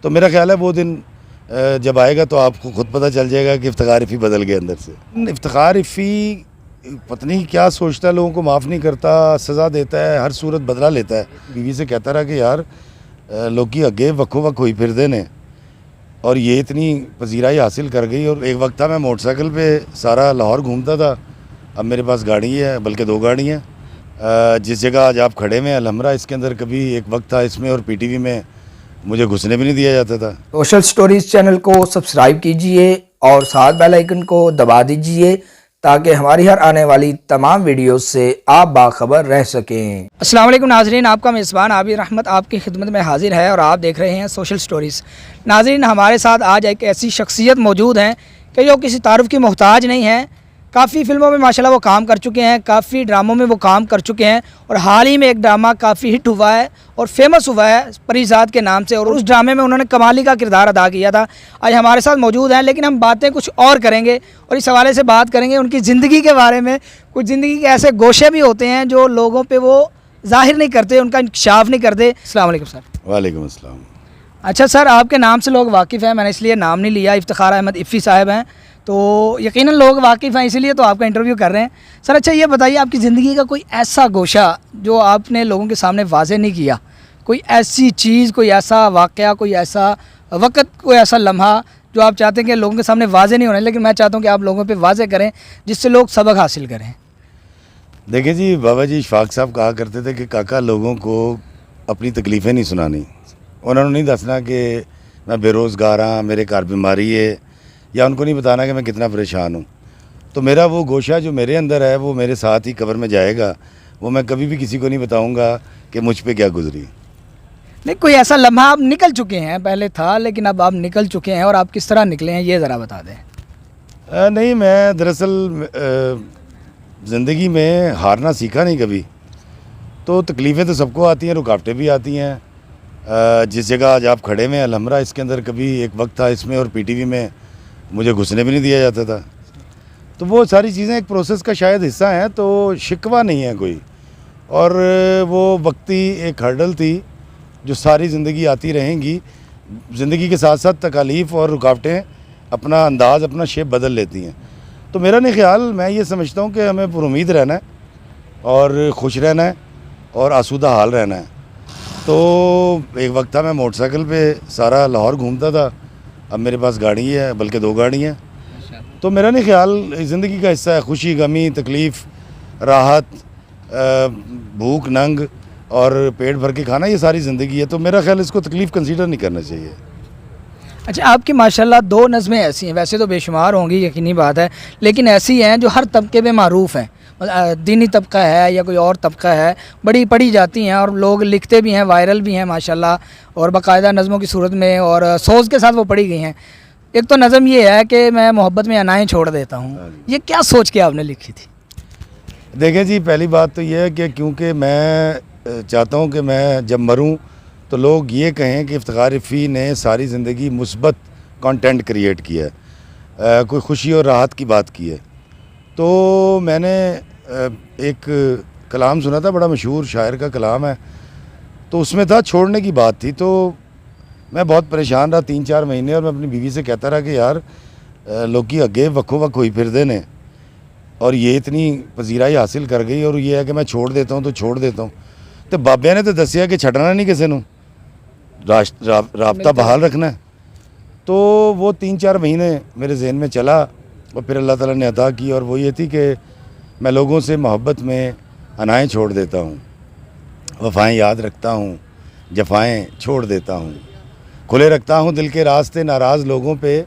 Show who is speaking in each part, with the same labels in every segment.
Speaker 1: تو میرا خیال ہے وہ دن جب آئے گا تو آپ کو خود پتہ چل جائے گا کہ افتخار افی بدل گئے اندر سے. افتخار افی پتہ نہیں کیا سوچتا ہے, لوگوں کو معاف نہیں کرتا, سزا دیتا ہے, ہر صورت بدلہ لیتا ہے. بیوی سے کہتا رہا کہ یار لوگی اگے وکھو وکھ ہوئی پھردے نے, اور یہ اتنی پذیرائی حاصل کر گئی. اور ایک وقت تھا میں موٹر سائیکل پہ سارا لاہور گھومتا تھا, اب میرے پاس گاڑی ہے, بلکہ 2 گاڑی ہیں. جس جگہ آج آپ کھڑے میں الحمرہ, اس کے اندر کبھی ایک وقت تھا اس میں اور پی ٹی وی میں مجھے گھسنے بھی نہیں دیا جاتا تھا.
Speaker 2: سوشل سٹوریز چینل کو سبسکرائب کیجئے اور ساتھ بیل آئیکن کو دبا دیجئے تاکہ ہماری ہر آنے والی تمام ویڈیوز سے آپ باخبر رہ سکیں.
Speaker 3: السلام علیکم ناظرین, آپ کا میزبان عابر رحمت آپ کی خدمت میں حاضر ہے اور آپ دیکھ رہے ہیں سوشل سٹوریز. ناظرین, ہمارے ساتھ آج ایک ایسی شخصیت موجود ہیں کہ جو کسی تعارف کی محتاج نہیں ہے. کافی فلموں میں ماشاءاللہ وہ کام کر چکے ہیں, کافی ڈراموں میں وہ کام کر چکے ہیں, اور حال ہی میں ایک ڈرامہ کافی ہٹ ہوا ہے اور فیمس ہوا ہے پریزاد کے نام سے, اور اس ڈرامے میں انہوں نے کمالی کا کردار ادا کیا تھا. آج ہمارے ساتھ موجود ہیں, لیکن ہم باتیں کچھ اور کریں گے اور اس حوالے سے بات کریں گے ان کی زندگی کے بارے میں. کچھ زندگی کے ایسے گوشے بھی ہوتے ہیں جو لوگوں پہ وہ ظاہر نہیں کرتے, ان کا انکشاف نہیں کرتے. السلام علیکم سر.
Speaker 1: وعلیکم السلام.
Speaker 3: اچھا سر, آپ کے نام سے لوگ واقف ہیں, میں نے اس لیے نام نہیں لیا, افتخار احمد افی صاحب ہیں, تو یقیناً لوگ واقف ہیں, اسی لیے تو آپ کا انٹرویو کر رہے ہیں. سر اچھا یہ بتائیے, آپ کی زندگی کا کوئی ایسا گوشہ جو آپ نے لوگوں کے سامنے واضح نہیں کیا, کوئی ایسی چیز, کوئی ایسا واقعہ, کوئی ایسا وقت, کوئی ایسا لمحہ جو آپ چاہتے ہیں کہ لوگوں کے سامنے واضح نہیں ہونا, لیکن میں چاہتا ہوں کہ آپ لوگوں پہ واضح کریں جس سے لوگ سبق حاصل کریں.
Speaker 1: دیکھیں جی, بابا جی اشفاق صاحب کہا کرتے تھے کہ کاکا لوگوں کو اپنی تکلیفیں نہیں سنانی, انہوں نے نہیں دسنا کہ میں بے روزگار ہاں, میرے گھر بیماری ہے, یا ان کو نہیں بتانا کہ میں کتنا پریشان ہوں. تو میرا وہ گوشہ جو میرے اندر ہے وہ میرے ساتھ ہی قبر میں جائے گا, وہ میں کبھی بھی کسی کو نہیں بتاؤں گا کہ مجھ پہ کیا گزری.
Speaker 3: نہیں, کوئی ایسا لمحہ آپ نکل چکے ہیں, پہلے تھا لیکن اب آپ نکل چکے ہیں, اور آپ کس طرح نکلے ہیں یہ ذرا بتا دیں.
Speaker 1: نہیں, میں دراصل زندگی میں ہارنا سیکھا نہیں کبھی, تو تکلیفیں تو سب کو آتی ہیں, رکاوٹیں بھی آتی ہیں. جس جگہ آج آپ کھڑے میں الحمرہ, اس کے اندر کبھی ایک وقت تھا اس میں اور پی ٹی وی میں مجھے گھسنے بھی نہیں دیا جاتا تھا. تو وہ ساری چیزیں ایک پروسیس کا شاید حصہ ہیں, تو شکوہ نہیں ہے کوئی, اور وہ وقتی ایک ہرڈل تھی جو ساری زندگی آتی رہیں گی. زندگی کے ساتھ ساتھ تکالیف اور رکاوٹیں اپنا انداز, اپنا شیپ بدل لیتی ہیں. تو میرا نہیں خیال, میں یہ سمجھتا ہوں کہ ہمیں پر امید رہنا ہے اور خوش رہنا ہے اور آسودہ حال رہنا ہے. تو ایک وقت تھا میں موٹر سائیکل پہ سارا لاہور گھومتا تھا, اب میرے پاس گاڑی ہے, بلکہ 2 گاڑی ہیں. تو میرا نہیں خیال زندگی کا حصہ ہے, خوشی, غمی, تکلیف, راحت, بھوک, ننگ اور پیٹ بھر کے کھانا, یہ ساری زندگی ہے. تو میرا خیال اس کو تکلیف کنسیڈر نہیں کرنا چاہیے.
Speaker 3: اچھا, آپ کی ماشاءاللہ 2 نظمیں ایسی ہیں, ویسے تو بے شمار ہوں گی, یقینی بات ہے, لیکن ایسی ہیں جو ہر طبقے میں معروف ہیں. دینی طبقہ ہے یا کوئی اور طبقہ ہے, بڑی پڑھی جاتی ہیں اور لوگ لکھتے بھی ہیں, وائرل بھی ہیں ماشاءاللہ, اور باقاعدہ نظموں کی صورت میں اور سوز کے ساتھ وہ پڑھی گئی ہیں. ایک تو نظم یہ ہے کہ میں محبت میں انائیں چھوڑ دیتا ہوں, یہ کیا سوچ کے آپ نے لکھی تھی؟
Speaker 1: دیکھیں جی, پہلی بات تو یہ ہے کہ کیونکہ میں چاہتا ہوں کہ میں جب مروں تو لوگ یہ کہیں کہ افتخار افی نے ساری زندگی مثبت کانٹینٹ کریٹ کیا ہے, کوئی خوشی اور راحت کی بات کی ہے. تو میں نے ایک کلام سنا تھا, بڑا مشہور شاعر کا کلام ہے, تو اس میں تھا چھوڑنے کی بات تھی. تو میں بہت پریشان رہا 3-4 مہینے, اور میں اپنی بیوی سے کہتا رہا کہ یار لوگی اگے وکھو وکھ ہوئی پھردے نے, اور یہ اتنی پذیرائی حاصل کر گئی, اور یہ ہے کہ میں چھوڑ دیتا ہوں تو چھوڑ دیتا ہوں. تو بابے نے تو دسیا کہ چھڈنا نہیں کسی نو, رابطہ بحال رکھنا ہے. تو وہ 3-4 مہینے میرے ذہن میں چلا, اور پھر اللہ تعالیٰ نے عطا کی, اور وہ یہ تھی کہ میں لوگوں سے محبت میں انائیں چھوڑ دیتا ہوں, وفائیں یاد رکھتا ہوں, جفائیں چھوڑ دیتا ہوں, کھلے رکھتا ہوں دل کے راستے, ناراض لوگوں پہ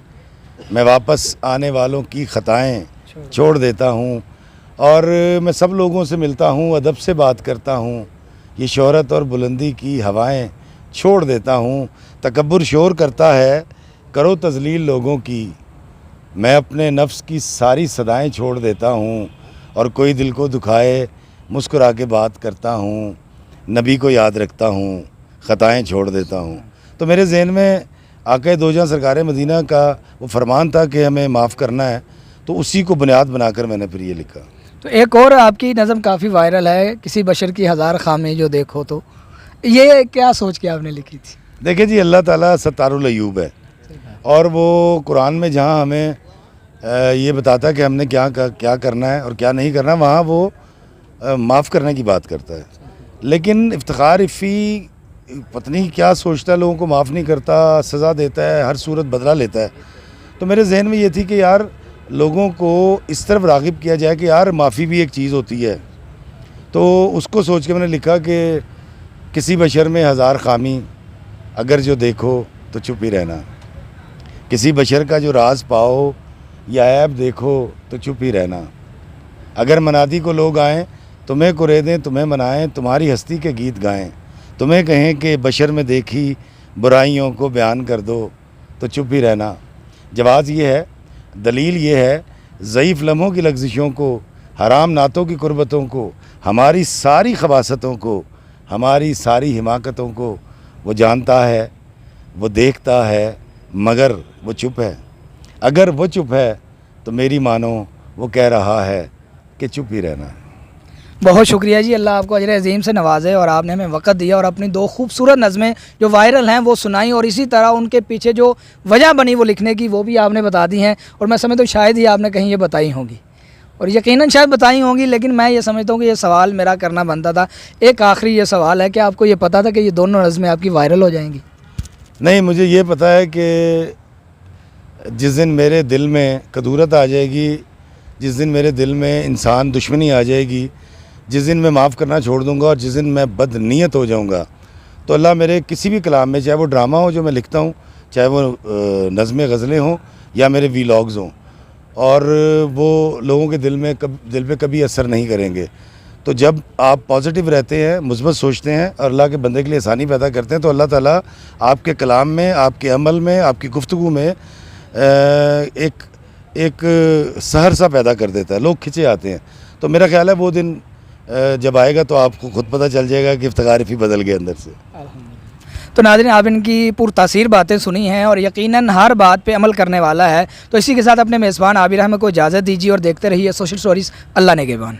Speaker 1: میں واپس آنے والوں کی خطائیں چھوڑ دیتا ہوں, اور میں سب لوگوں سے ملتا ہوں, ادب سے بات کرتا ہوں, یہ شہرت اور بلندی کی ہوائیں چھوڑ دیتا ہوں. تکبر شور کرتا ہے, کرو تذلیل لوگوں کی, میں اپنے نفس کی ساری صدائیں چھوڑ دیتا ہوں, اور کوئی دل کو دکھائے مسکرا کے بات کرتا ہوں, نبی کو یاد رکھتا ہوں, خطائیں چھوڑ دیتا ہوں. تو میرے ذہن میں آقا دو جہاں سرکار مدینہ کا وہ فرمان تھا کہ ہمیں معاف کرنا ہے, تو اسی کو بنیاد بنا کر میں نے پھر یہ لکھا.
Speaker 3: تو ایک اور آپ کی نظم کافی وائرل ہے, کسی بشر کی 1000 خامیں جو دیکھو, تو یہ کیا سوچ کے آپ نے لکھی تھی؟
Speaker 1: دیکھیں جی اللہ تعالیٰ ستار العیوب ہے، اور وہ قرآن میں جہاں ہمیں یہ بتاتا ہے کہ ہم نے کیا کرنا ہے اور کیا نہیں کرنا، وہاں وہ معاف کرنے کی بات کرتا ہے. لیکن افتخار عفی پتہ نہیں کیا سوچتا ہے، لوگوں کو معاف نہیں کرتا، سزا دیتا ہے، ہر صورت بدلہ لیتا ہے. تو میرے ذہن میں یہ تھی کہ یار لوگوں کو اس طرف راغب کیا جائے کہ یار معافی بھی ایک چیز ہوتی ہے. تو اس کو سوچ کے میں نے لکھا کہ کسی بشر میں ہزار خامی، اگر جو دیکھو تو چپ ہی رہنا. کسی بشر کا جو راز پاؤ یا عیب دیکھو تو چپ ہی رہنا. اگر منادی کو لوگ آئیں تمہیں کرے دیں، تمہیں منائیں، تمہاری ہستی کے گیت گائیں، تمہیں کہیں کہ بشر میں دیکھی برائیوں کو بیان کر دو تو چپ ہی رہنا. جواز یہ ہے، دلیل یہ ہے، ضعیف لمحوں کی لغزشوں کو، حرام نعتوں کی قربتوں کو، ہماری ساری خباثتوں کو، ہماری ساری حماقتوں کو وہ جانتا ہے، وہ دیکھتا ہے، مگر وہ چپ ہے. اگر وہ چپ ہے تو میری مانو وہ کہہ رہا ہے کہ چپ ہی رہنا.
Speaker 3: بہت شکریہ جی، اللہ آپ کو اجر عظیم سے نوازے، اور آپ نے ہمیں وقت دیا اور اپنی 2 خوبصورت نظمیں جو وائرل ہیں وہ سنائیں، اور اسی طرح ان کے پیچھے جو وجہ بنی وہ لکھنے کی وہ بھی آپ نے بتا دی ہیں، اور میں سمجھتا ہوں شاید ہی آپ نے کہیں یہ بتائی ہوں گی، اور یقیناً شاید بتائی ہوں گی. لیکن میں یہ سمجھتا ہوں کہ یہ سوال میرا کرنا بنتا تھا. ایک آخری یہ سوال ہے کہ آپ کو یہ پتہ تھا کہ یہ دونوں نظمیں آپ کی وائرل ہو جائیں گی؟
Speaker 1: نہیں، مجھے یہ پتہ ہے کہ جس دن میرے دل میں کدورت آ جائے گی، جس دن میرے دل میں انسان دشمنی آ جائے گی، جس دن میں معاف کرنا چھوڑ دوں گا اور جس دن میں بد نیت ہو جاؤں گا، تو اللہ میرے کسی بھی کلام میں، چاہے وہ ڈرامہ ہو جو میں لکھتا ہوں، چاہے وہ نظمیں غزلیں ہوں یا میرے ویلاگز ہوں، اور وہ لوگوں کے دل پہ کبھی اثر نہیں کریں گے. تو جب آپ پازیٹیو رہتے ہیں، مثبت سوچتے ہیں اور اللہ کے بندے کے لیے آسانی پیدا کرتے ہیں، تو اللہ تعالیٰ آپ کے کلام میں، آپ کے عمل میں، آپ کی گفتگو میں ایک سحر سا پیدا کر دیتا ہے، لوگ کھنچے آتے ہیں. تو میرا خیال ہے وہ دن جب آئے گا تو آپ کو خود پتہ چل جائے گا کہ افتخار عفی بدل گئے اندر سے.
Speaker 3: تو ناظرین، آپ ان کی پرتاثیر باتیں سنی ہیں اور یقیناً ہر بات پہ عمل کرنے والا ہے. تو اسی کے ساتھ اپنے میزبان عابر احمد کو اجازت دیجیے اور دیکھتے رہیے سوشل سٹوریز. اللہ نگہبان.